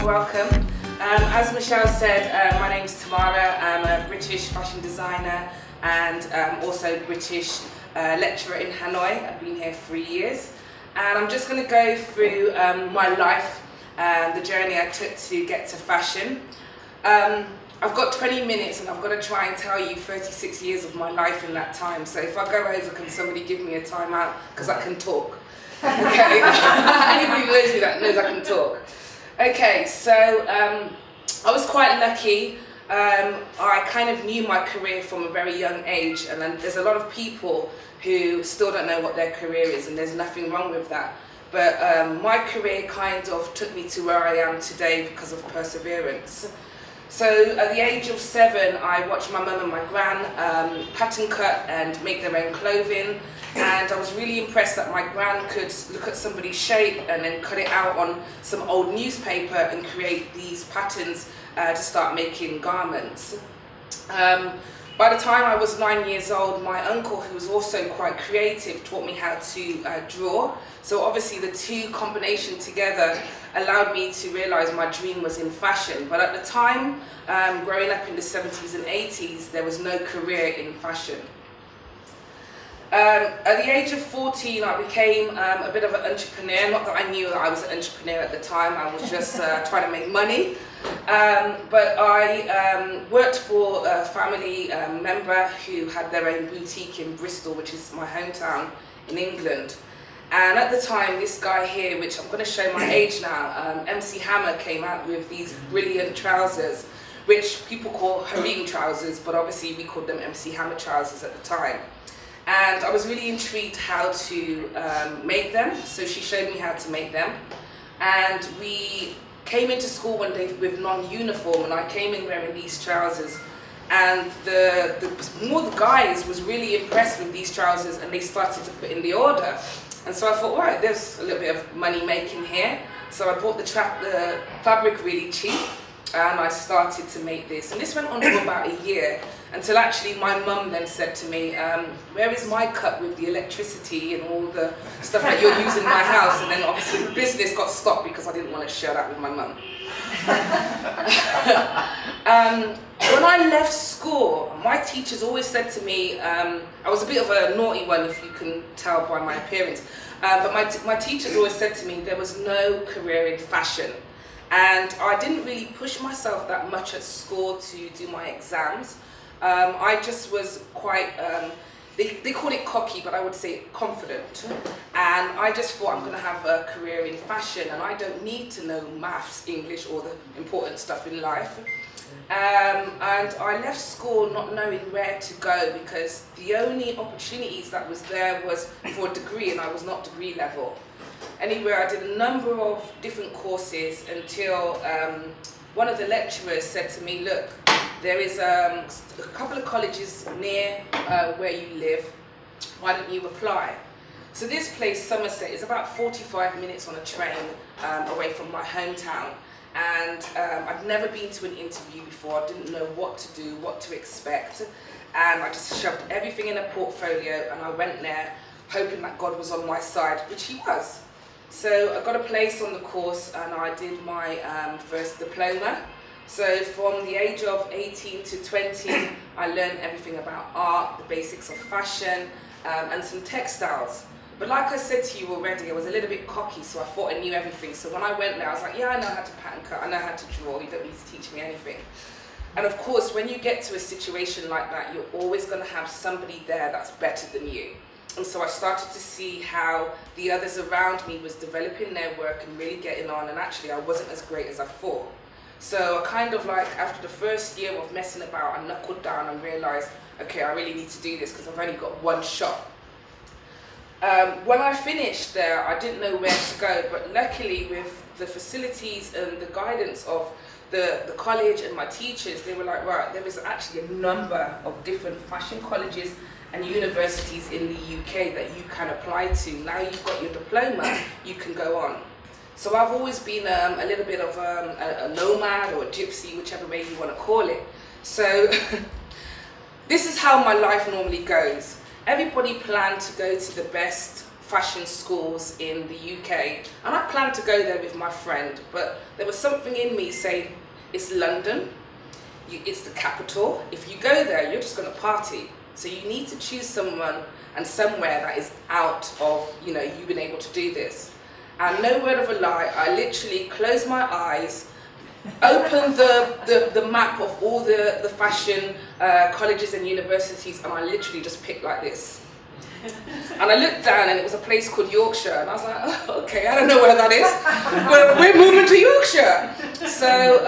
welcome. As Michelle said, my name's Tamara. I'm a British fashion designer and also British lecturer in Hanoi. I've been here 3 years. And I'm just going to go through my life and the journey I took to get to fashion. I've got 20 minutes and I've got to try and tell you 36 years of my life in that time. So if I go over, can somebody give me a timeout? Because I can talk. Okay? Anybody who knows me that knows I can talk. Okay, so I was quite lucky. I kind of knew my career from a very young age, and then there's a lot of people who still don't know what their career is, and there's nothing wrong with that. But my career kind of took me to where I am today because of perseverance. So at the age of 7, I watched my mum and my gran pattern cut and make their own clothing. And I was really impressed that my gran could look at somebody's shape and then cut it out on some old newspaper and create these patterns to start making garments. By the time I was 9 years old, my uncle, who was also quite creative, taught me how to draw. So obviously the two combination together allowed me to realize my dream was in fashion. But at the time, growing up in the 70s and 80s, there was no career in fashion. At the age of 14, I became a bit of an entrepreneur. Not that I knew that I was an entrepreneur at the time, I was just trying to make money. But I worked for a family member who had their own boutique in Bristol, which is my hometown in England. And at the time, this guy here, which I'm going to show my age now, MC Hammer came out with these brilliant trousers, which people call harem trousers, but obviously we called them MC Hammer trousers at the time. And I was really intrigued how to make them, so she showed me how to make them. And we came into school one day with non-uniform, and I came in wearing these trousers. And more the guys was really impressed with these trousers, and they started to put in the order. And so I thought, right, there's a little bit of money making here. So I bought the fabric really cheap, and I started to make this. And this went on for about a year, until actually my mum then said to me, where is my cut with the electricity and all the stuff that you're using in my house? And then obviously the business got stopped because I didn't want to share that with my mum. When I left school, my teachers always said to me, I was a bit of a naughty one, if you can tell by my appearance, but my teachers always said to me there was no career in fashion. And I didn't really push myself that much at school to do my exams. I just was quite, they call it cocky, but I would say confident. And I just thought I'm going to have a career in fashion, and I don't need to know maths, English, or the important stuff in life. And I left school not knowing where to go, because the only opportunities that was there was for a degree, and I was not degree level. Anyway, I did a number of different courses until one of the lecturers said to me, look, there is a couple of colleges near where you live, why don't you apply? So this place, Somerset, is about 45 minutes on a train away from my hometown. And I'd never been to an interview before, I didn't know what to do, what to expect. And I just shoved everything in a portfolio, and I went there hoping that God was on my side, which he was. So I got a place on the course, and I did my first diploma. So from the age of 18 to 20, I learned everything about art, the basics of fashion, and some textiles. But like I said to you already, I was a little bit cocky, so I thought I knew everything. So when I went there, I was like, yeah, I know how to pattern cut, I know how to draw, you don't need to teach me anything. And of course, when you get to a situation like that, you're always going to have somebody there that's better than you. And so I started to see how the others around me was developing their work and really getting on, and actually I wasn't as great as I thought. So I kind of like, after the first year of messing about, I knuckled down and realized, okay, I really need to do this because I've only got one shot. When I finished there, I didn't know where to go, but luckily with the facilities and the guidance of the college and my teachers, they were like, right, there is actually a number of different fashion colleges and universities in the UK that you can apply to. Now you've got your diploma, you can go on. So I've always been a little bit of a nomad or a gypsy, whichever way you want to call it. So this is how my life normally goes. Everybody planned to go to the best fashion schools in the UK, and I planned to go there with my friend, but there was something in me saying, it's London, it's the capital. If you go there, you're just going to party. So you need to choose someone and somewhere that is out of, you know, you being able to do this. And no word of a lie, I literally closed my eyes, opened the map of all the fashion colleges and universities, and I literally just picked like this. And I looked down and it was a place called Yorkshire, and I was like, oh, okay, I don't know where that is, but we're moving to Yorkshire. So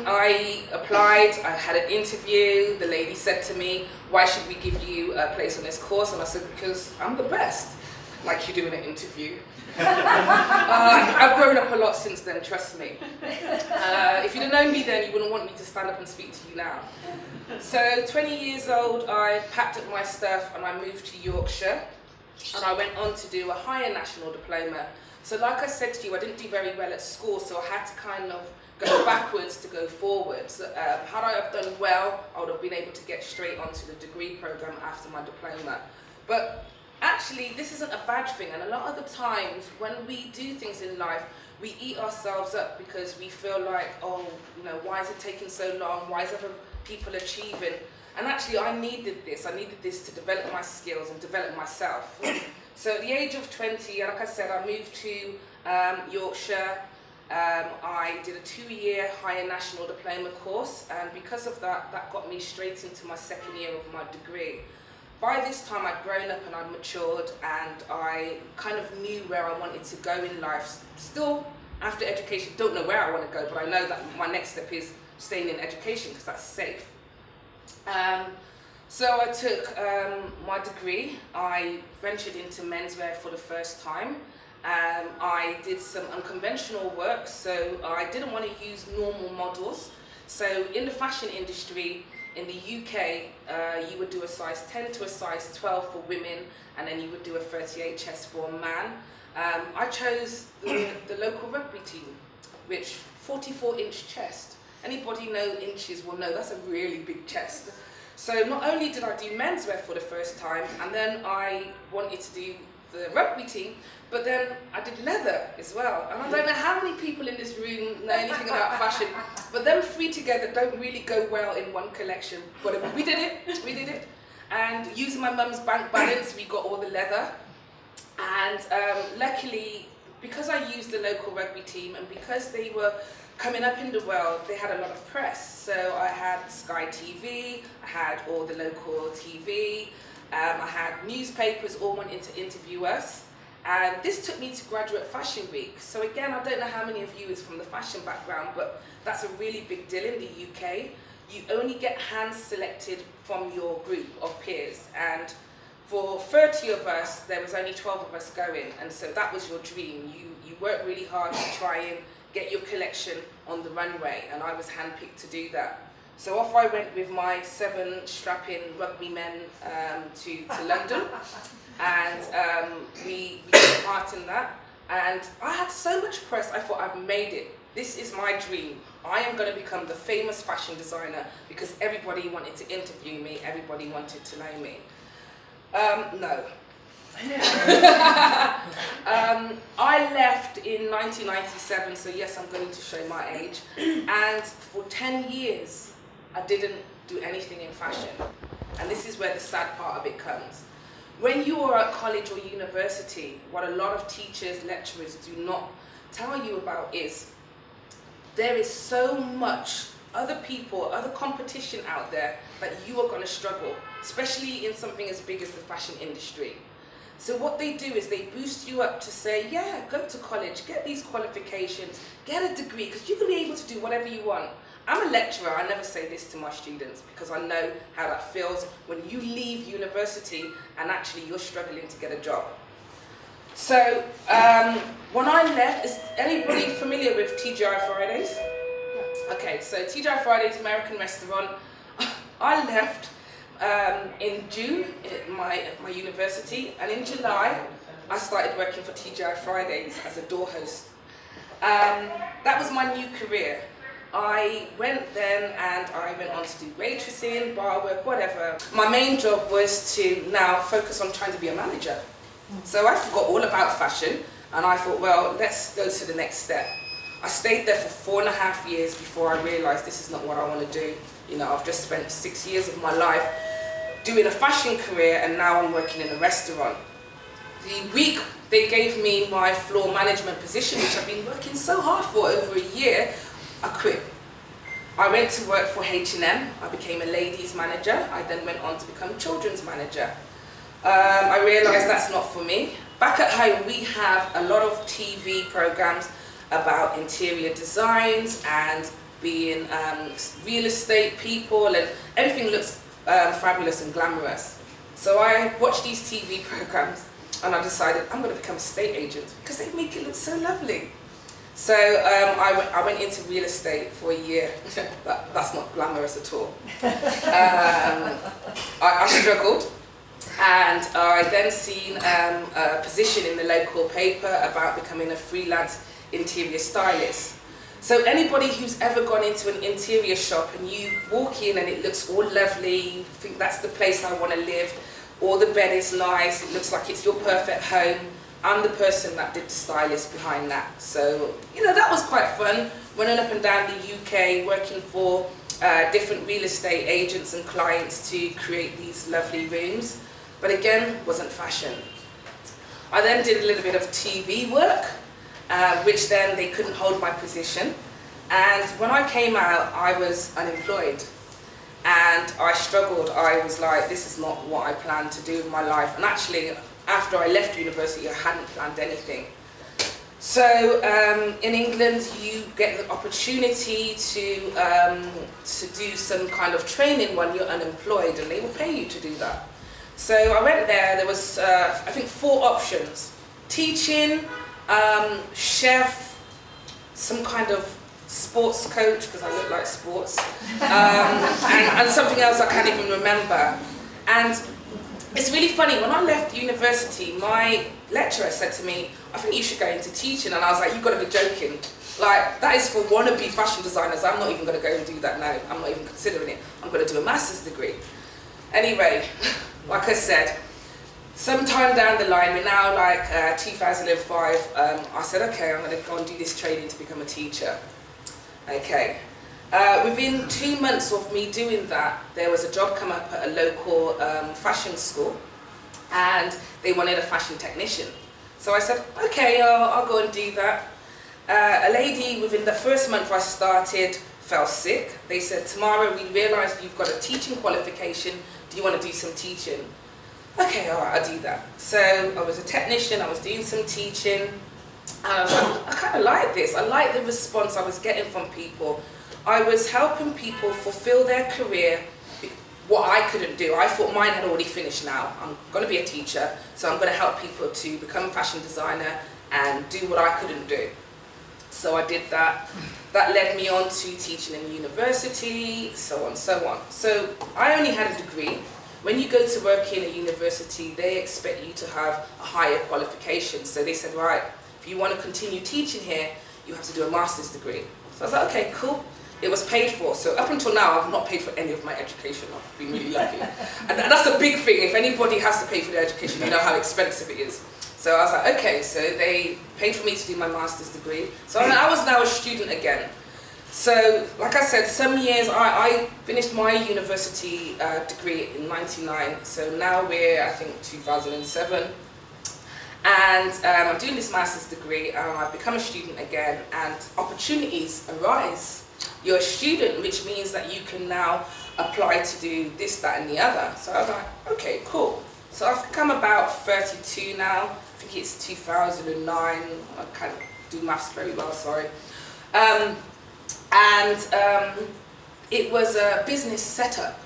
I applied, I had an interview. The lady said to me, why should we give you a place on this course? And I said, because I'm the best, like you do in an interview. I've grown up a lot since then, trust me. If you'd have known me then, you wouldn't want me to stand up and speak to you now. So 20 years old, I packed up my stuff and I moved to Yorkshire, and I went on to do a higher national diploma. So like I said to you, I didn't do very well at school, so I had to kind of go backwards to go forwards. Had I have done well, I would have been able to get straight onto the degree program after my diploma. But actually, this isn't a bad thing, and a lot of the times when we do things in life, we eat ourselves up because we feel like, oh, you know, why is it taking so long? Why is other people achieving? And actually, I needed this. I needed this to develop my skills and develop myself. So at the age of 20, like I said, I moved to Yorkshire. I did a 2-year higher national diploma course, and because of that, that got me straight into my second year of my degree. By this time, I'd grown up and I'd matured, and I kind of knew where I wanted to go in life. Still, after education, don't know where I want to go, but I know that my next step is staying in education because that's safe. So I took my degree. I ventured into menswear for the first time. I did some unconventional work, so I didn't want to use normal models. So in the fashion industry, in the UK, you would do a size 10 to a size 12 for women, and then you would do a 38 chest for a man. I chose the local rugby team, which 44-inch chest. Anybody know inches will know that's a really big chest. So not only did I do menswear for the first time, and then I wanted to do the rugby team, but then I did leather as well. And I don't know how many people in this room know anything about fashion, but them three together don't really go well in one collection. But we did it. And using my mum's bank balance, we got all the leather. And luckily, because I used the local rugby team and because they were coming up in the world, they had a lot of press. So I had Sky TV, I had all the local TV, I had newspapers all wanting to interview us. And this took me to Graduate Fashion Week. So again, I don't know how many of you is from the fashion background, but that's a really big deal in the UK. You only get hand selected from your group of peers. And for 30 of us, there was only 12 of us going. And so that was your dream. You worked really hard to try and get your collection on the runway. And I was handpicked to do that. So off I went with my 7 strapping rugby men to London. And we took part in that. And I had so much press, I thought, I've made it. This is my dream. I am going to become the famous fashion designer because everybody wanted to interview me, everybody wanted to know me. No. I left in 1997, so yes, I'm going to show my age. And for 10 years, I didn't do anything in fashion. And this is where the sad part of it comes. When you are at college or university, what a lot of teachers, lecturers do not tell you about is there is so much other people, other competition out there that you are going to struggle, especially in something as big as the fashion industry. So what they do is they boost you up to say, yeah, go to college, get these qualifications, get a degree, because you're going to be able to do whatever you want. I'm a lecturer, I never say this to my students because I know how that feels when you leave university and actually you're struggling to get a job. So when I left, is anybody familiar with TGI Fridays? Okay, so TGI Fridays, American restaurant. I left in June at my university, and in July I started working for TGI Fridays as a door host. That was my new career. I went then and I went on to do waitressing, bar work, whatever. My main job was to now focus on trying to be a manager. So I forgot all about fashion, and I thought, well, let's go to the next step. I stayed there for 4.5 years before I realised this is not what I want to do. You know, I've just spent 6 years of my life doing a fashion career, and now I'm working in a restaurant. The week they gave me my floor management position, which I've been working so hard for over a year, I quit. I went to work for H&M. I became a ladies manager. I then went on to become children's manager. I realised that's not for me. Back at home, we have a lot of TV programs about interior designs and being real estate people, and everything looks fabulous and glamorous. So I watched these TV programs, and I decided I'm going to become a estate agent because they make it look so lovely. So I went into real estate for a year. That's not glamorous at all. I struggled, and I then seen a position in the local paper about becoming a freelance interior stylist. So anybody who's ever gone into an interior shop and you walk in and it looks all lovely, you think that's the place I want to live, or the bed is nice, it looks like it's your perfect home, I'm the person that did the stylist behind that. So, you know, that was quite fun, running up and down the UK, working for different real estate agents and clients to create these lovely rooms. But again, wasn't fashion. I then did a little bit of TV work, which then they couldn't hold my position. And when I came out, I was unemployed. And I struggled. I was like, this is not what I planned to do in my life. And actually, after I left university, I hadn't planned anything. So in England, you get the opportunity to do some kind of training when you're unemployed, and they will pay you to do that. So I went there was, I think, 4 options. Teaching, chef, some kind of sports coach, because I look like sports, and something else I can't even remember. And it's really funny, when I left university, my lecturer said to me, I think you should go into teaching, and I was like, you've got to be joking. Like, that is for wannabe fashion designers. I'm not even going to go and do that now. I'm not even considering it. I'm going to do a master's degree. Anyway, like I said, sometime down the line, we're now like 2005, I said, okay, I'm going to go and do this training to become a teacher. Okay. Within 2 months of me doing that, there was a job come up at a local fashion school, and they wanted a fashion technician. So I said, okay, I'll go and do that. A lady within the first month I started fell sick. They said, Tamara, we realised you've got a teaching qualification. Do you want to do some teaching? Okay, all right, I'll do that. So I was a technician, I was doing some teaching, and I was like, I kind of like this. I like the response I was getting from people. I was helping people fulfill their career, what I couldn't do. I thought mine had already finished now. I'm going to be a teacher, so I'm going to help people to become a fashion designer and do what I couldn't do. So I did that. That led me on to teaching in university, so on, so on. So I only had a degree. When you go to work in a university, they expect you to have a higher qualification. So they said, right, if you want to continue teaching here, you have to do a master's degree. So I was like, okay, cool. It was paid for. So up until now, I've not paid for any of my education. I've been really lucky. And that's a big thing. If anybody has to pay for their education, you know how expensive it is. So I was like, okay, so they paid for me to do my master's degree. So I was now a student again. So, like I said, some years, I finished my university degree in '99. So now we're, I think, 2007. And I'm doing this master's degree, and I've become a student again, and opportunities arise. You're a student, which means that you can now apply to do this, that, and the other. So I was like, okay, cool. So I think I'm about 32 now. I think it's 2009. I can't do maths very well, sorry. It was a business setup.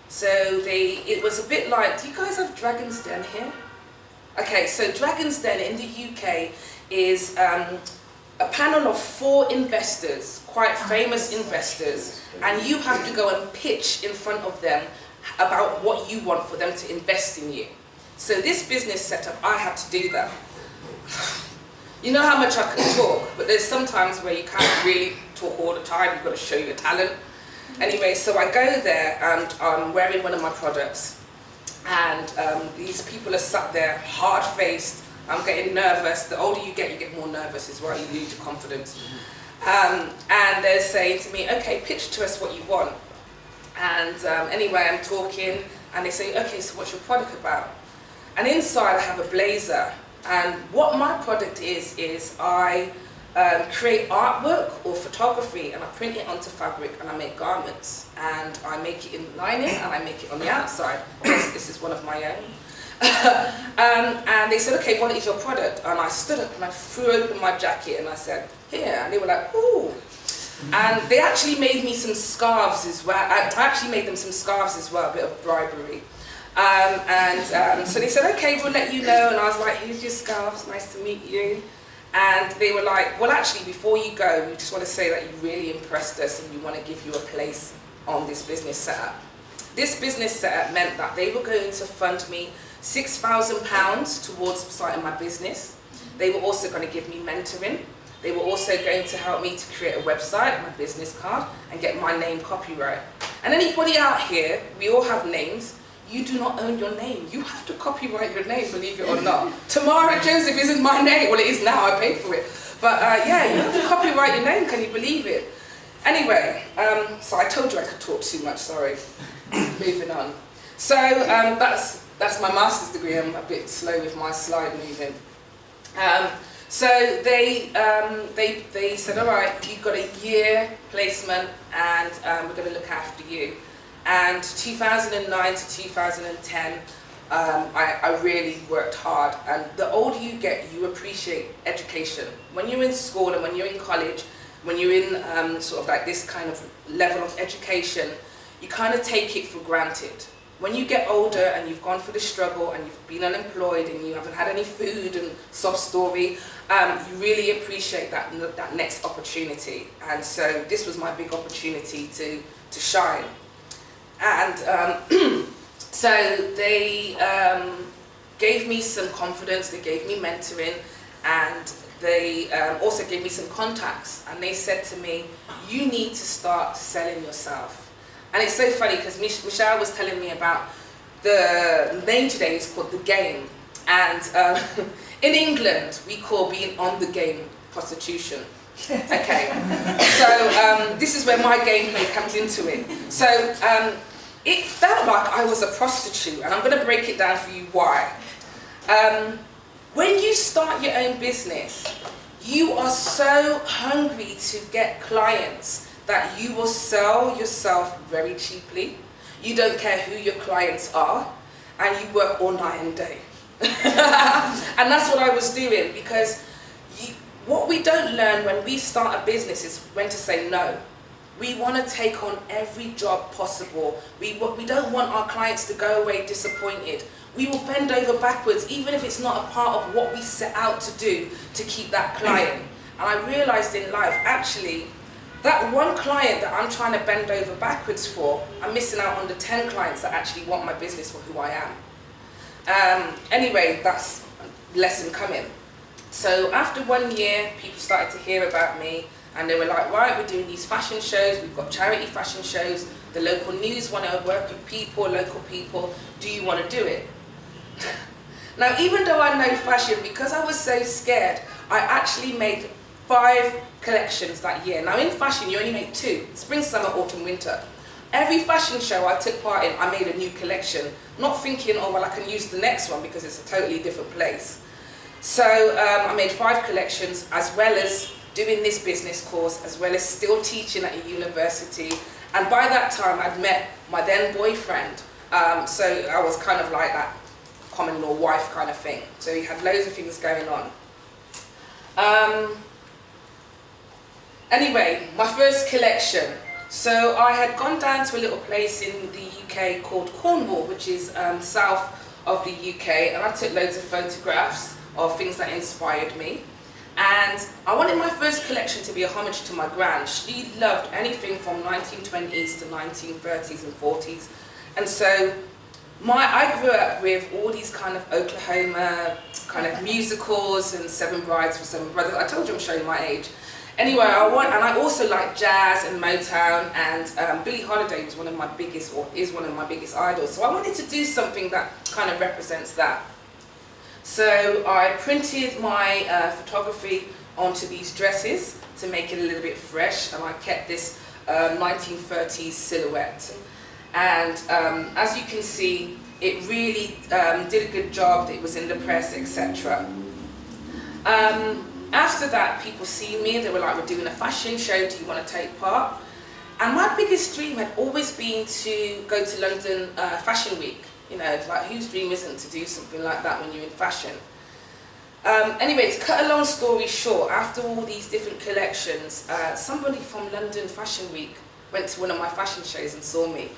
So it was a bit like, do you guys have Dragon's Den here? Okay, so Dragon's Den in the UK is a panel of 4 investors, quite famous investors, and you have to go and pitch in front of them about what you want for them to invest in you. So this business setup, I had to do that. You know how much I can talk, but there's some times where you can't really talk all the time, you've got to show your talent. Anyway, so I go there and I'm wearing one of my products, and these people are sat there hard-faced. I'm getting nervous. The older you get more nervous, is right, you lose your confidence. And they're saying to me, okay, pitch to us what you want. And anyway, I'm talking, and they say, okay, so what's your product about? And inside I have a blazer, and what my product is I create artwork or photography, and I print it onto fabric, and I make garments, and I make it in lining, and I make it on the outside. This is one of my own. And they said, okay, what is your product? And I stood up and I threw open my jacket and I said, here. And they were like, ooh. And they actually made me some scarves as well. I actually made them some scarves as well, a bit of bribery. So they said, okay, we'll let you know. And I was like, here's your scarves, nice to meet you. And they were like, well, actually, before you go, we just want to say that you really impressed us and we want to give you a place on this business setup. This business setup meant that they were going to fund me £6,000 towards starting my business. They were also going to give me mentoring. They were also going to help me to create a website, my business card, and get my name copyright. And anybody out here, we all have names. You do not own your name. You have to copyright your name, believe it or not. Tamara Joseph isn't my name. Well, it is now, I paid for it. But yeah, you have to copyright your name, can you believe it? Anyway, so I told you I could talk too much, sorry. Moving on. So that's my master's degree. I'm a bit slow with my slide moving. So they said, all right, you've got a year placement, and we're going to look after you. And 2009 to 2010, I really worked hard. And the older you get, you appreciate education. When you're in school and when you're in college, when you're in sort of like this kind of level of education, you kind of take it for granted. When you get older and you've gone through the struggle and you've been unemployed and you haven't had any food and sob story, you really appreciate that next opportunity. And so this was my big opportunity to shine. And so they gave me some confidence, they gave me mentoring, and they also gave me some contacts. And they said to me, you need to start selling yourself. And it's so funny because Michelle was telling me about the name today is called The Game. And in England, we call being on the game prostitution. Okay, so this is where my gameplay comes into it. So it felt like I was a prostitute, and I'm going to break it down for you why. When you start your own business, you are so hungry to get clients that you will sell yourself very cheaply. You don't care who your clients are, and you work all night and day. And that's what I was doing, because what we don't learn when we start a business is when to say no. We want to take on every job possible. We don't want our clients to go away disappointed. We will bend over backwards, even if it's not a part of what we set out to do to keep that client. And I realized in life, actually, that one client that I'm trying to bend over backwards for, I'm missing out on the 10 clients that actually want my business for who I am. Anyway, that's a lesson coming. So after 1 year, people started to hear about me, and they were like, right, we're doing these fashion shows, we've got charity fashion shows, the local news want to work with people, local people, do you want to do it? Now, even though I know fashion, because I was so scared, I actually made 5 collections that year. Now in fashion, you only make 2, spring, summer, autumn, winter. Every fashion show I took part in, I made a new collection, not thinking, oh, well, I can use the next one because it's a totally different place. So I made 5 collections, as well as doing this business course, as well as still teaching at a university. And by that time, I'd met my then boyfriend. So I was kind of like that common law wife kind of thing. So we had loads of things going on. Anyway, my first collection. So I had gone down to a little place in the UK called Cornwall, which is south of the UK, and I took loads of photographs of things that inspired me. And I wanted my first collection to be a homage to my gran. She loved anything from 1920s to 1930s and 40s. And so I grew up with all these kind of Oklahoma kind of musicals and Seven Brides for Seven Brothers. I told you I'm showing my age. Anyway, I also like jazz and Motown, and Billie Holiday was one of my biggest, or is one of my biggest idols. So I wanted to do something that kind of represents that. So I printed my photography onto these dresses to make it a little bit fresh, and I kept this 1930s silhouette. And as you can see, it really did a good job. It was in the press, etc. After that, people see me, they were like, we're doing a fashion show, do you want to take part? And my biggest dream had always been to go to London Fashion Week. You know, like, whose dream isn't to do something like that when you're in fashion? Anyway, to cut a long story short, after all these different collections, somebody from London Fashion Week went to one of my fashion shows and saw me.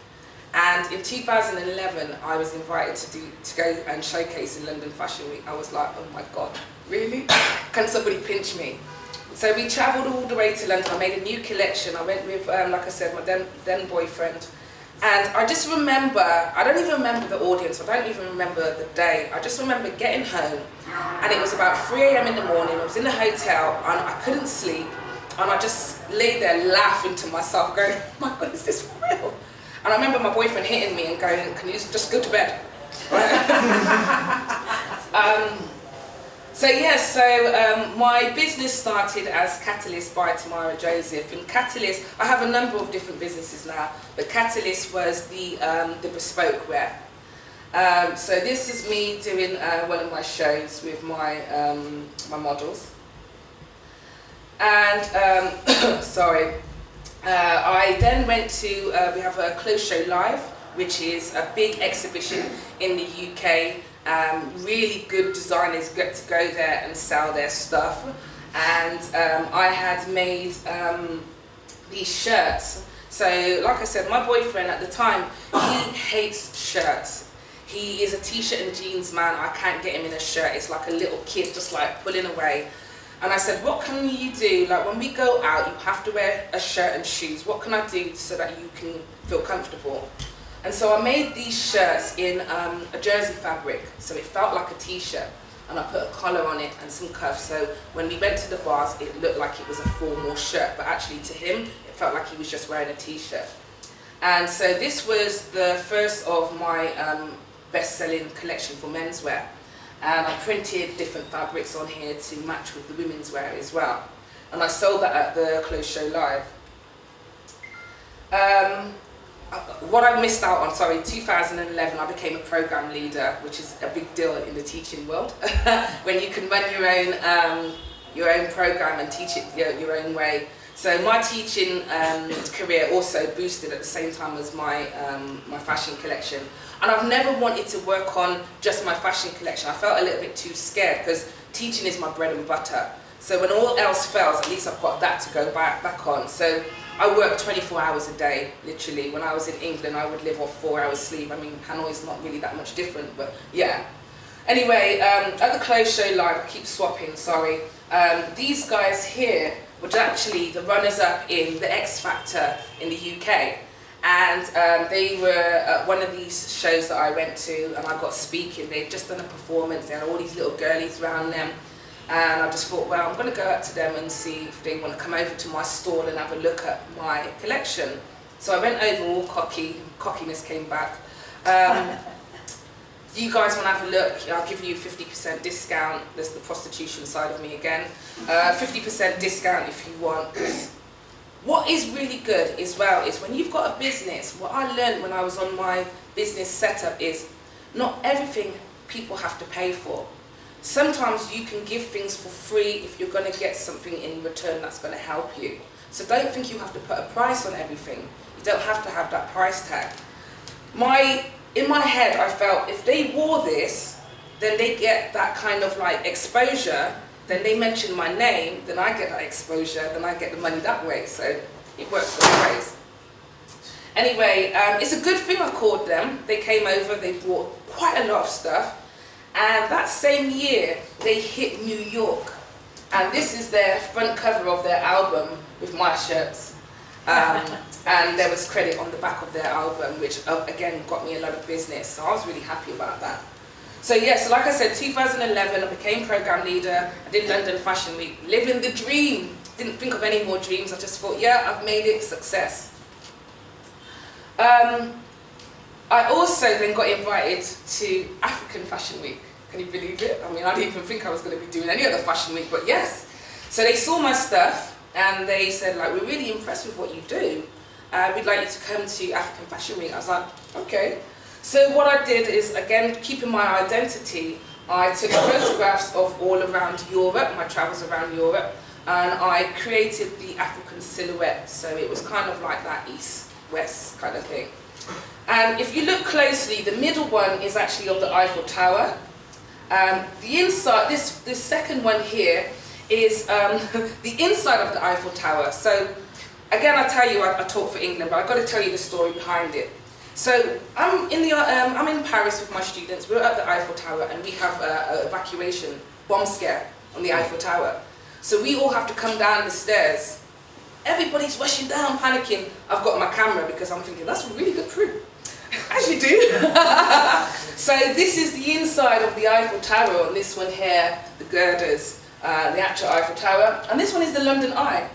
And in 2011, I was invited to go and showcase in London Fashion Week. I was like, oh my God, really? Can somebody pinch me? So we travelled all the way to London. I made a new collection. I went with, like I said, my then boyfriend. And I just remember, I don't even remember the audience, I don't even remember the day. I just remember getting home, and it was about 3 AM in the morning. I was in a hotel, and I couldn't sleep. And I just lay there laughing to myself, going, oh my God, is this for real? And I remember my boyfriend hitting me and going, can you just go to bed? My business started as Catalyst by Tamara Joseph. And Catalyst, I have a number of different businesses now, but Catalyst was the bespoke wear. So this is me doing one of my shows with my my models. And I then went to, we have a clothes show live, which is a big exhibition in the UK. Really good designers get to go there and sell their stuff. And I had made these shirts. So like I said, my boyfriend at the time, he hates shirts. He is a t-shirt and jeans man. I can't get him in a shirt. It's like a little kid just like pulling away. And I said, what can you do? Like, when we go out, you have to wear a shirt and shoes. What can I do so that you can feel comfortable? And so I made these shirts in a jersey fabric, so it felt like a t-shirt. And I put a collar on it and some cuffs, so when we went to the bars, it looked like it was a formal shirt, but actually to him, it felt like he was just wearing a t-shirt. And so this was the first of my best-selling collection for menswear. And I printed different fabrics on here to match with the women's wear as well. And I sold that at the Clothes Show Live. What I missed out on, 2011, I became a program leader, which is a big deal in the teaching world. When you can run your own program and teach it your own way. So my teaching career also boosted at the same time as my my fashion collection. And I've never wanted to work on just my fashion collection. I felt a little bit too scared because teaching is my bread and butter. So when all else fails, at least I've got that to go back on. So I work 24 hours a day, literally. When I was in England, I would live off 4 hours sleep. I mean, Hanoi is not really that much different, but yeah. Anyway, at the Clothes Show Live, I keep swapping, sorry. These guys here were actually the runners-up in the X Factor in the UK. And they were at one of these shows that I went to, and I got speaking. They'd just done a performance. They had all these little girlies around them. And I just thought, well, I'm going to go up to them and see if they want to come over to my stall and have a look at my collection. So I went over all cocky, cockiness came back. Do you guys want to have a look? I'll give you 50% discount. There's the prostitution side of me again. 50% discount if you want. What is really good as well is when you've got a business, what I learned when I was on my business setup is not everything people have to pay for. Sometimes you can give things for free if you're going to get something in return that's going to help you. So don't think you have to put a price on everything. You don't have to have that price tag. In my head, I felt if they wore this, then they get that kind of like exposure, then they mention my name, then I get that exposure, then I get the money that way. So it works both ways. Anyway, it's a good thing I called them. They came over, they bought quite a lot of stuff. And that same year, they hit New York. And this is their front cover of their album with my shirts. And there was credit on the back of their album, which again got me a lot of business. So I was really happy about that. So yeah, so like I said, 2011, I became program leader. I did London Fashion Week, living the dream. didn't think of any more dreams. I just thought, yeah, I've made it, success. I also then got invited to African Fashion Week. Can you believe it? I mean, I didn't even think I was going to be doing any other fashion week, but yes. So they saw my stuff and they said, like, we're really impressed with what you do. We'd like you to come to African Fashion Week. I was like, okay. So what I did is, again, keeping my identity, I took photographs of all around Europe, my travels around Europe, and I created the African silhouette. So it was kind of like that east-west kind of thing. And if you look closely, the middle one is actually of the Eiffel Tower. The inside, this second one here is the inside of the Eiffel Tower. So again, I tell you, I talk for England, but I've got to tell you the story behind it. So I'm in Paris with my students. We're at the Eiffel Tower, and we have an evacuation bomb scare on the Eiffel Tower. So we all have to come down the stairs. Everybody's rushing down, panicking. I've got my camera because I'm thinking, that's a really good proof. As you do. So this is the inside of the Eiffel Tower, and this one here, the girders, the actual Eiffel Tower. And this one is the London Eye.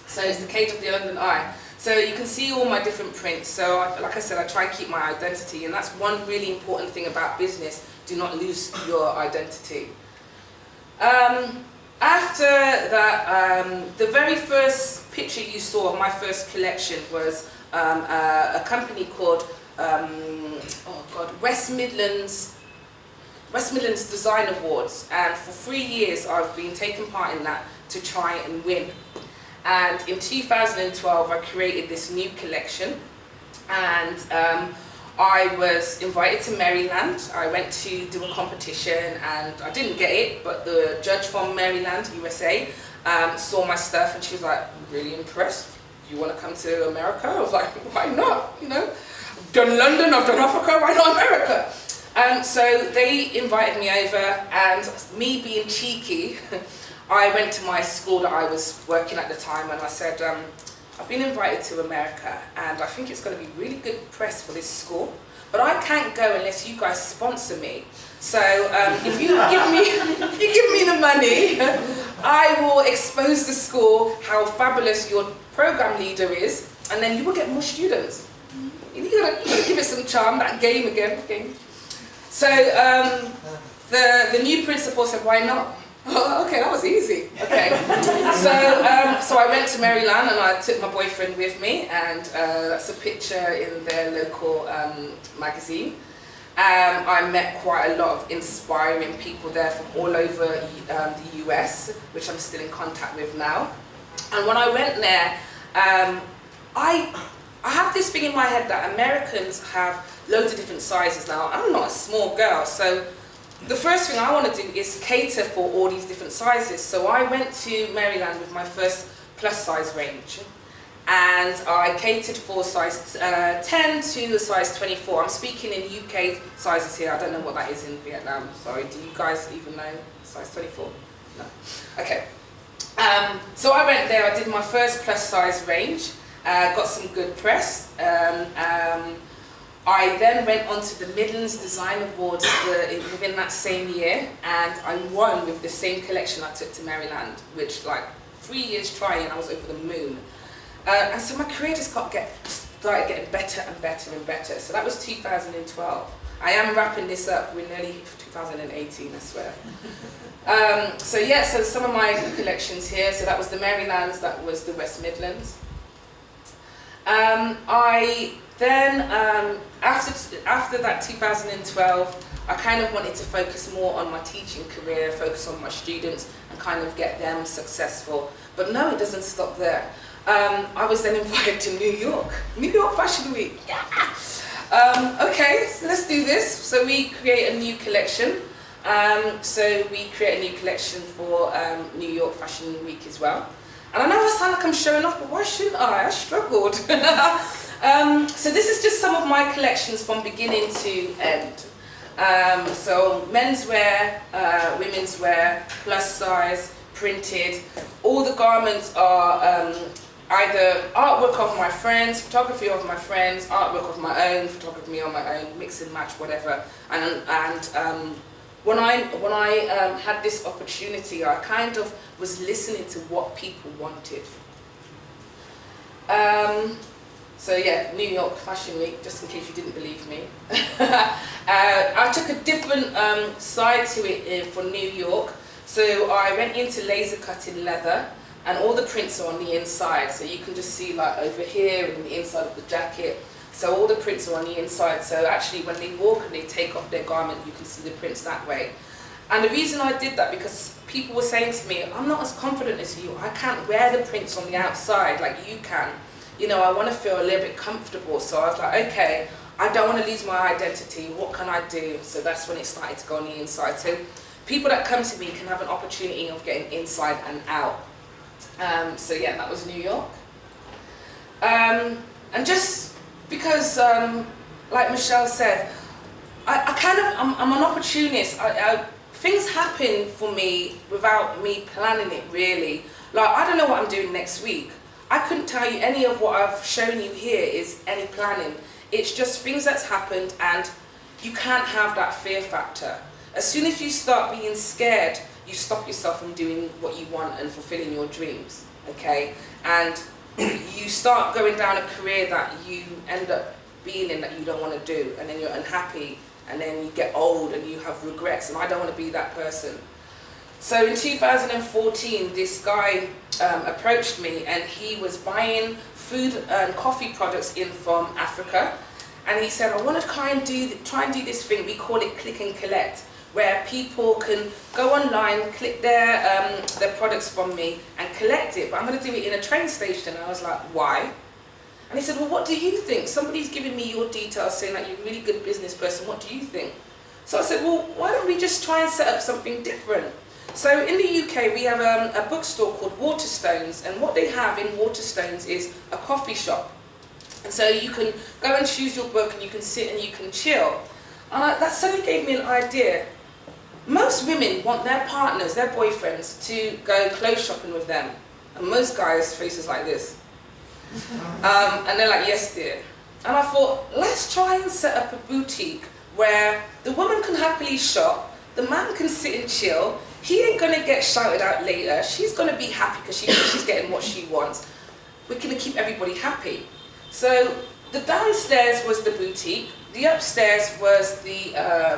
So it's the cage of the London Eye. So you can see all my different prints. So like I said, I try and keep my identity, and that's one really important thing about business. Do not lose your identity. After that, the very first picture you saw of my first collection was a company called West Midlands Design Awards, and for 3 years I've been taking part in that to try and win. And in 2012 I created this new collection, and I was invited to Maryland. I went to do a competition and I didn't get it, but the judge from Maryland, USA, saw my stuff and she was like, I'm really impressed. Do you want to come to America? I was like, why not? You know, I've done London, I've done Africa, why not America? So they invited me over, and me being cheeky, I went to my school that I was working at the time and I said, I've been invited to America and I think it's going to be really good press for this school, but I can't go unless you guys sponsor me. So if you give me the money, I will expose the school how fabulous your program leader is, and then you will get more students. You gotta give it some charm, that game again. Okay. So the new principal said, why not? Oh, okay, that was easy. Okay, so I went to Maryland and I took my boyfriend with me, and that's a picture in their local magazine. I met quite a lot of inspiring people there from all over the US, which I'm still in contact with now. And when I went there, I have this thing in my head that Americans have loads of different sizes now. I'm not a small girl, so the first thing I want to do is cater for all these different sizes. So I went to Maryland with my first plus size range, and I catered for size 10 to a size 24. I'm speaking in UK sizes here. I don't know what that is in Vietnam. Sorry, do you guys even know size 24? No. Okay. So I went there, I did my first plus size range, got some good press. I then went on to the Midlands Design Awards within that same year, and I won with the same collection I took to Maryland, which, like, 3 years trying, I was over the moon. And so my career just started getting better and better and better. So that was 2012. I am wrapping this up, we're nearly 2018, I swear. So yeah, so some of my collections here, so that was the Marylands, that was the West Midlands. I then, after that 2012, I kind of wanted to focus more on my teaching career, focus on my students and kind of get them successful. But no, it doesn't stop there. I was then invited to New York Fashion Week. Yeah. Okay, so let's do this. So we create a new collection. So we create a new collection for New York Fashion Week as well. And I know I sound like I'm showing off, but why shouldn't I? I struggled. So this is just some of my collections from beginning to end. So menswear, women's wear, plus size, printed. All the garments are either artwork of my friends, photography of my friends, artwork of my own, photography on my own, mix and match, whatever. And when I had this opportunity, I kind of was listening to what people wanted. So yeah, New York Fashion Week, just in case you didn't believe me. I took a different side to it for New York. So I went into laser cutting leather, and all the prints are on the inside. So you can just see like over here and the inside of the jacket. So all the prints are on the inside. So actually when they walk and they take off their garment, you can see the prints that way. And the reason I did that, because people were saying to me, I'm not as confident as you. I can't wear the prints on the outside like you can. You know, I want to feel a little bit comfortable. So I was like, okay, I don't want to lose my identity. What can I do? So that's when it started to go on the inside. So people that come to me can have an opportunity of getting inside and out. So yeah, that was New York. And just because, like Michelle said, I'm an opportunist. Things happen for me without me planning it, really. Like, I don't know what I'm doing next week. I couldn't tell you any of what I've shown you here is any planning. It's just things that's happened, and you can't have that fear factor. As soon as you start being scared, you stop yourself from doing what you want and fulfilling your dreams, okay? And you start going down a career that you end up being in that you don't want to do, and then you're unhappy, and then you get old and you have regrets, and I don't want to be that person. So in 2014, this guy approached me, and he was buying food and coffee products in from Africa, and he said, I want to try and do this thing, we call it click and collect, where people can go online, click their products from me and collect it, but I'm going to do it in a train station. And I was like, why? And he said, well, what do you think? Somebody's giving me your details saying that you're a really good business person, what do you think? So I said, well, why don't we just try and set up something different? So in the UK, we have a bookstore called Waterstones, and what they have in Waterstones is a coffee shop. And so you can go and choose your book, and you can sit and you can chill. And that suddenly gave me an idea. Most women want their partners, their boyfriends, to go clothes shopping with them. And most guys' faces like this. And they're like, yes dear. And I thought, let's try and set up a boutique where the woman can happily shop, the man can sit and chill, he ain't gonna get shouted out later, she's gonna be happy because she's getting what she wants. We're gonna keep everybody happy. So the downstairs was the boutique, the upstairs was the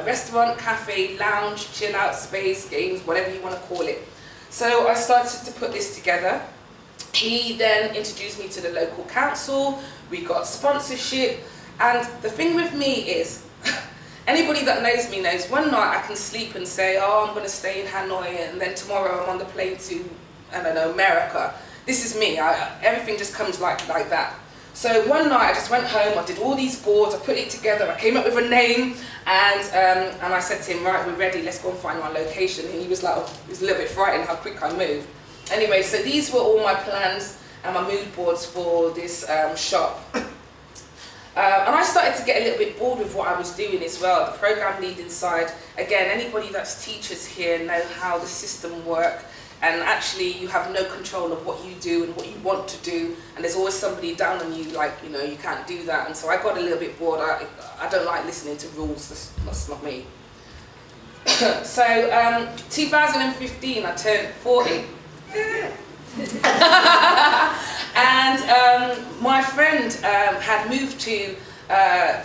restaurant, cafe, lounge, chill out space, games, whatever you want to call it. So I started to put this together. He then introduced me to the local council, we got sponsorship, and the thing with me is, anybody that knows me knows one night I can sleep and say, oh, I'm going to stay in Hanoi, and then tomorrow I'm on the plane to, I don't know, America. This is me, everything just comes like that. So one night I just went home, I did all these boards, I put it together, I came up with a name, and I said to him, right, we're ready, let's go and find our location. And he was like, he was a little bit frightened how quick I moved. Anyway, so these were all my plans and my mood boards for this shop. And I started to get a little bit bored with what I was doing as well. The program lead inside, again, anybody that's teachers here know how the system works. And actually you have no control of what you do and what you want to do, and there's always somebody down on you like, you know, you can't do that. And so I got a little bit bored. I don't like listening to rules, that's not me. So 2015 I turned 40. And my friend had moved to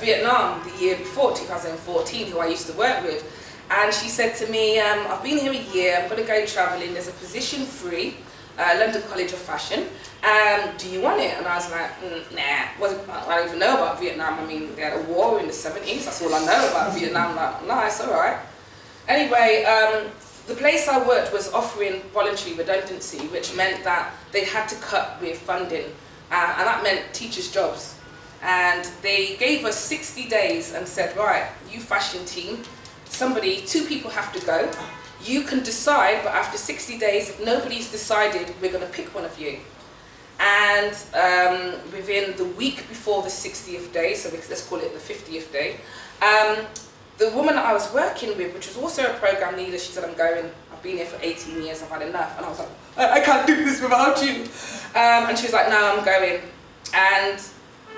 Vietnam the year before, 2014, who I used to work with. And she said to me, I've been here a year, I'm going to go travelling, there's a position free, London College of Fashion, do you want it? And I was like, nah, I don't even know about Vietnam. I mean, they had a war in the 70s, that's all I know about Vietnam. Like, nice, alright. Anyway, the place I worked was offering voluntary redundancy, which meant that they had to cut with funding, and that meant teachers' jobs. And they gave us 60 days and said, right, you fashion team, two people have to go. You can decide, but after 60 days, if nobody's decided, we're going to pick one of you. And within the week before the 60th day, so let's call it the 50th day, the woman that I was working with, which was also a program leader, she said, I'm going, I've been here for 18 years, I've had enough. And I was like, I can't do this without you. And she was like, no, I'm going. And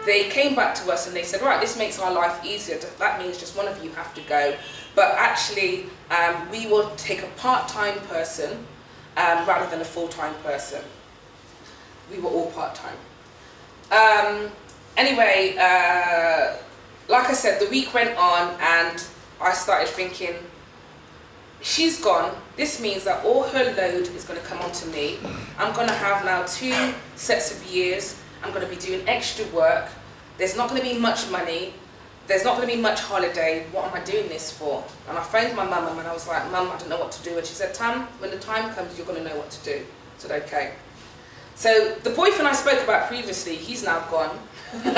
they came back to us and they said, right, this makes our life easier. That means just one of you have to go. But actually, we will take a part-time person rather than a full-time person. We were all part-time. Anyway, like I said, the week went on and I started thinking, she's gone. This means that all her load is going to come onto me. I'm going to have now 2 sets of years. I'm going to be doing extra work. There's not going to be much money. There's not going to be much holiday. What am I doing this for? And I phoned my mum and I was like, Mum, I don't know what to do. And she said, Tam, when the time comes, you're going to know what to do. I said, okay. So the boyfriend I spoke about previously, he's now gone. And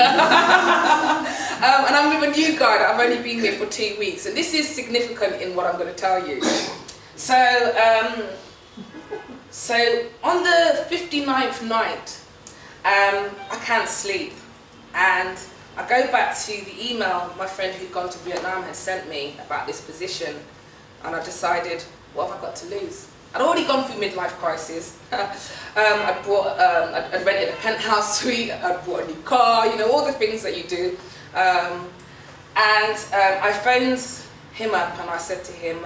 I'm with a new guy that I've only been here for 2 weeks. And this is significant in what I'm going to tell you. So on the 59th night, I can't sleep. And I go back to the email my friend who'd gone to Vietnam had sent me about this position. And I decided, what have I got to lose? I'd already gone through midlife crisis. I'd rented a penthouse suite, I'd bought a new car, you know, all the things that you do. I phoned him up and I said to him,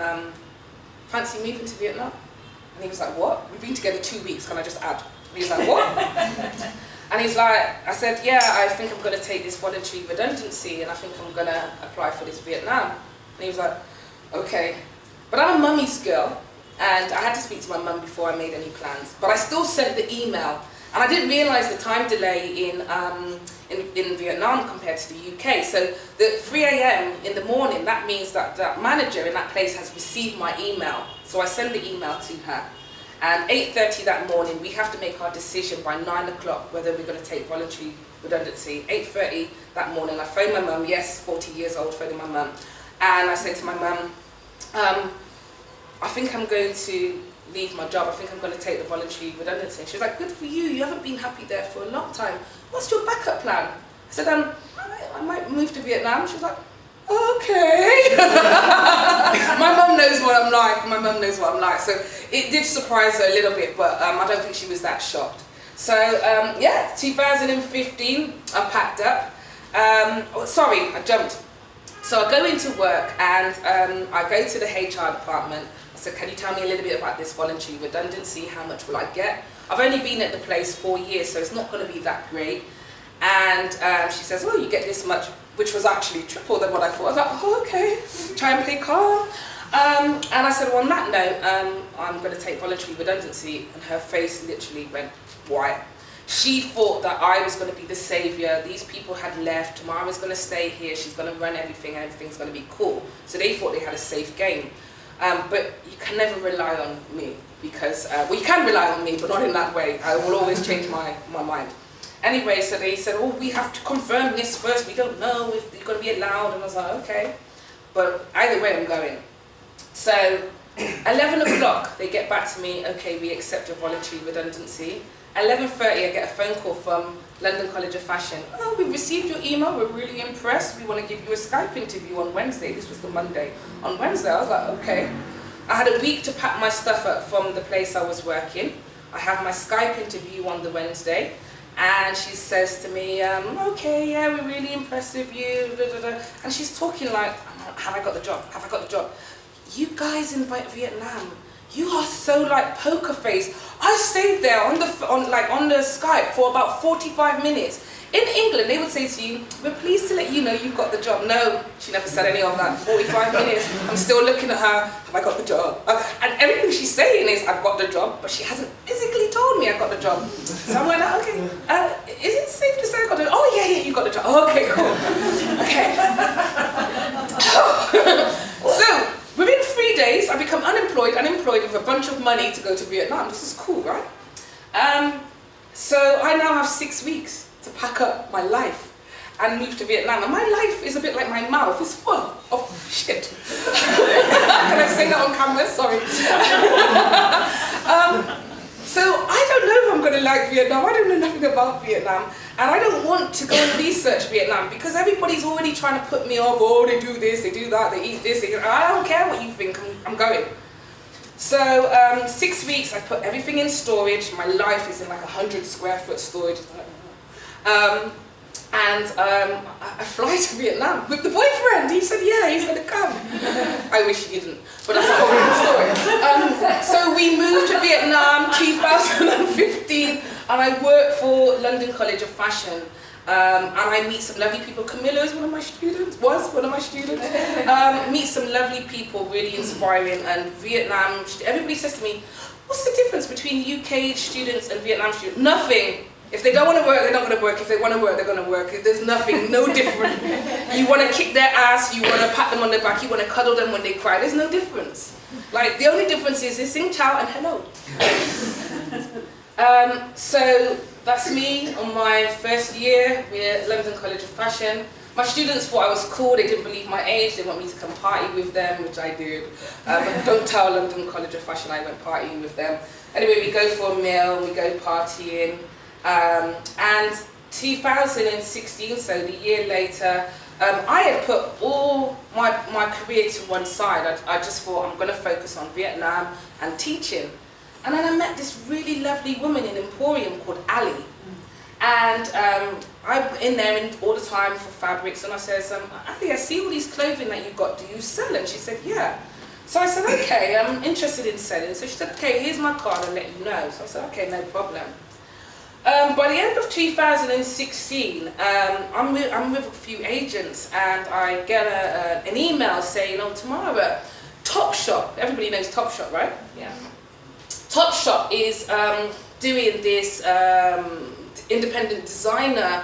fancy moving to Vietnam? And he was like, what? We've been together 2 weeks, can I just add? And he was like, what? And he's like, I said, yeah, I think I'm going to take this voluntary redundancy and I think I'm going to apply for this Vietnam. And he was like, okay. But I'm a mummy's girl. And I had to speak to my mum before I made any plans. But I still sent the email. And I didn't realise the time delay in Vietnam compared to the UK. So the 3 a.m. in the morning, that means that that manager in that place has received my email. So I send the email to her. And 8:30 that morning, we have to make our decision by 9 o'clock whether we're going to take voluntary redundancy. 8:30 that morning, I phoned my mum, yes, 40 years old, phoning my mum. And I said to my mum, I think I'm going to leave my job. I think I'm going to take the voluntary redundancy. And she was like, good for you. You haven't been happy there for a long time. What's your backup plan? I said, I might move to Vietnam. She was like, okay. My mum knows what I'm like. My mum knows what I'm like. So it did surprise her a little bit, but I don't think she was that shocked. So yeah, 2015, I packed up. Sorry, I jumped. So I go into work and I go to the HR department. I said, can you tell me a little bit about this voluntary redundancy? How much will I get? I've only been at the place 4 years, so it's not going to be that great. And she says, oh, you get this much, which was actually triple than what I thought. I was like, oh, okay, try and play calm. And I said, well, on that note, I'm going to take voluntary redundancy. And her face literally went white. She thought that I was going to be the saviour. These people had left. Tamara was going to stay here. She's going to run everything and everything's going to be cool. So they thought they had a safe game. But you can never rely on me because, well, you can rely on me, but not in that way. I will always change my mind. Anyway, so they said, oh, we have to confirm this first. We don't know if you're going to be allowed. And I was like, okay. But either way, I'm going. So 11 o'clock, they get back to me, okay, we accept your voluntary redundancy. 11:30, I get a phone call from London College of Fashion. Oh, we've received your email, we're really impressed. We want to give you a Skype interview on Wednesday. This was the Monday. On Wednesday, I was like, okay. I had a week to pack my stuff up from the place I was working. I have my Skype interview on the Wednesday. And she says to me, okay, yeah, we're really impressed with you. Da, da, da. And she's talking like, have I got the job? Have I got the job? You guys in Vietnam, you are so like poker face. I stayed there on the Skype for about 45 minutes. In England, they would say to you, we're pleased to let you know you got the job. No, she never said any of that. 45 minutes, I'm still looking at her, have I got the job? And everything she's saying is, I've got the job, but she hasn't physically told me I got the job. So I'm like, okay, is it safe to say I got the job? Oh yeah, you got the job. Oh, okay, cool. Okay. So, within 3 days, I become unemployed with a bunch of money to go to Vietnam. This is cool, right? So I now have 6 weeks to pack up my life and move to Vietnam. And my life is a bit like my mouth, it's full of shit. Can I say that on camera? Sorry. So I don't know if I'm going to like Vietnam. I don't know nothing about Vietnam. And I don't want to go and research Vietnam because everybody's already trying to put me off. Oh, they do this, they do that, they eat this. I don't care what you think, I'm going. So 6 weeks, I put everything in storage. My life is in like 100 square foot storage. And I fly to Vietnam with the boyfriend. He said, yeah, he's going to come. I wish he didn't, but that's a whole different story. So we moved to Vietnam 2015, and I work for London College of Fashion. And I meet some lovely people. Camilla is one of my students, meet some lovely people, really inspiring. And Vietnam, everybody says to me, what's the difference between UK students and Vietnam students? Nothing. If they don't want to work, they're not going to work. If they want to work, they're going to work. There's nothing, no different. You want to kick their ass, you want to pat them on the back, you want to cuddle them when they cry. There's no difference. Like, the only difference is they sing ciao and hello. So that's me on my first year with London College of Fashion. My students thought I was cool, they didn't believe my age, they want me to come party with them, which I did. But don't tell London College of Fashion I went partying with them. Anyway, we go for a meal, we go partying. And 2016, so the year later, I had put all my career to one side. I just thought I'm going to focus on Vietnam and teaching. And then I met this really lovely woman in Emporium called Ali. And I'm in there all the time for fabrics, and I says, Ali, I see all these clothing that you've got, do you sell? And she said, yeah. So I said, okay, I'm interested in selling. So she said, okay, here's my card, I'll let you know. So I said, okay, no problem. By the end of 2016, I'm with a few agents, and I get an email saying, oh, Tamara, Topshop, everybody knows Topshop, right? Yeah. Topshop is doing this independent designer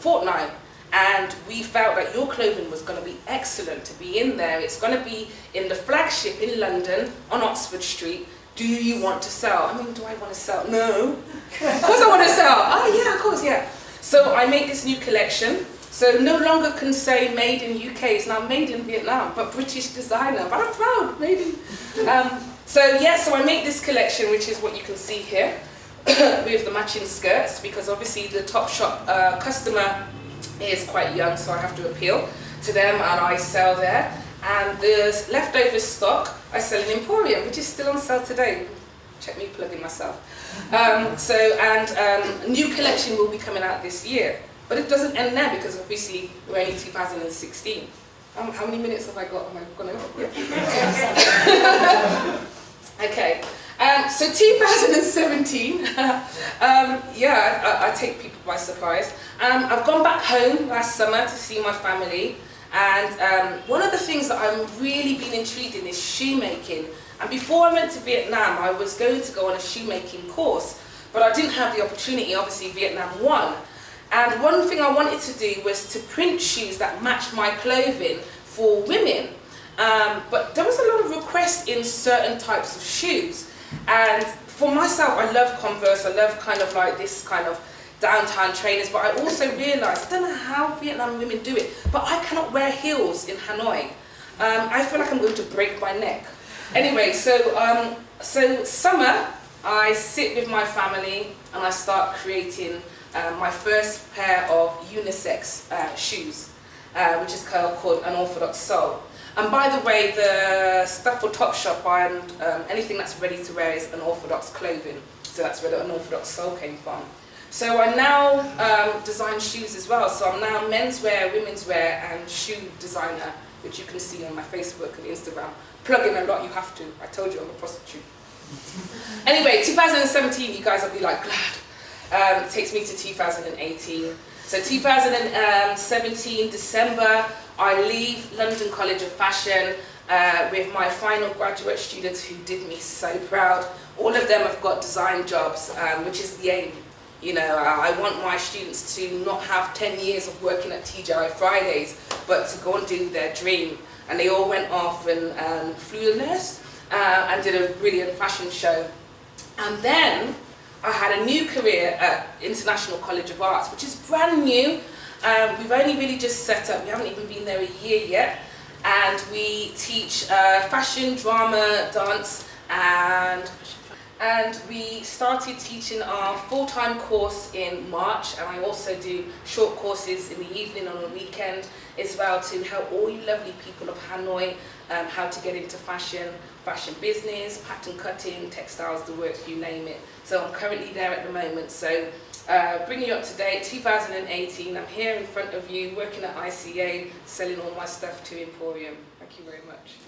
fortnight, and we felt that your clothing was going to be excellent to be in there. It's going to be in the flagship in London on Oxford Street. Do you want to sell? I mean, do I want to sell? No. Of course I want to sell. Oh yeah, of course, yeah. So I made this new collection. So no longer can say made in UK, it's now made in Vietnam, but British designer. But I'm proud, maybe. So I made this collection, which is what you can see here, with the matching skirts, because obviously the Topshop customer is quite young, so I have to appeal to them, and I sell there. And the leftover stock I sell in Emporium, which is still on sale today. Check me plugging myself. New collection will be coming out this year. But it doesn't end there, because obviously we're only 2016. How many minutes have I got? Am I gone over? Yeah. Okay. So 2017, I take people by surprise. I've gone back home last summer to see my family. And one of the things that I'm really been intrigued in is shoemaking. And before I went to Vietnam, I was going to go on a shoemaking course, but I didn't have the opportunity. Obviously, Vietnam won. And one thing I wanted to do was to print shoes that match my clothing for women. But there was a lot of requests in certain types of shoes. And for myself, I love Converse. I love kind of like this kind of downtown trainers, but I also realised, I don't know how Vietnam women do it, but I cannot wear heels in Hanoi. I feel like I'm going to break my neck. Anyway, so summer, I sit with my family and I start creating my first pair of unisex shoes, which is called Unorthodox Sole. And by the way, the stuff for Topshop and anything that's ready to wear is unorthodox clothing. So that's where the Unorthodox Sole came from. So I now design shoes as well. So I'm now menswear, women's wear, and shoe designer, which you can see on my Facebook and Instagram. Plug in a lot, you have to. I told you I'm a prostitute. Anyway, 2017, you guys will be like glad. It takes me to 2018. So 2017, December, I leave London College of Fashion with my final graduate students who did me so proud. All of them have got design jobs, which is the aim. You know, I want my students to not have 10 years of working at TGI Fridays, but to go and do their dream. And they all went off and flew the nest and did a brilliant fashion show. And then I had a new career at International College of Arts, which is brand new. We've only really just set up, we haven't even been there a year yet. And we teach fashion, drama, dance, and we started teaching our full-time course in March, and I also do short courses in the evening on the weekend as well to help all you lovely people of Hanoi how to get into fashion business, pattern cutting, textiles, the works, you name it. So I'm currently there at the moment. So bringing you up to date, 2018, I'm here in front of you working at ICA, selling all my stuff to Emporium. Thank you very much.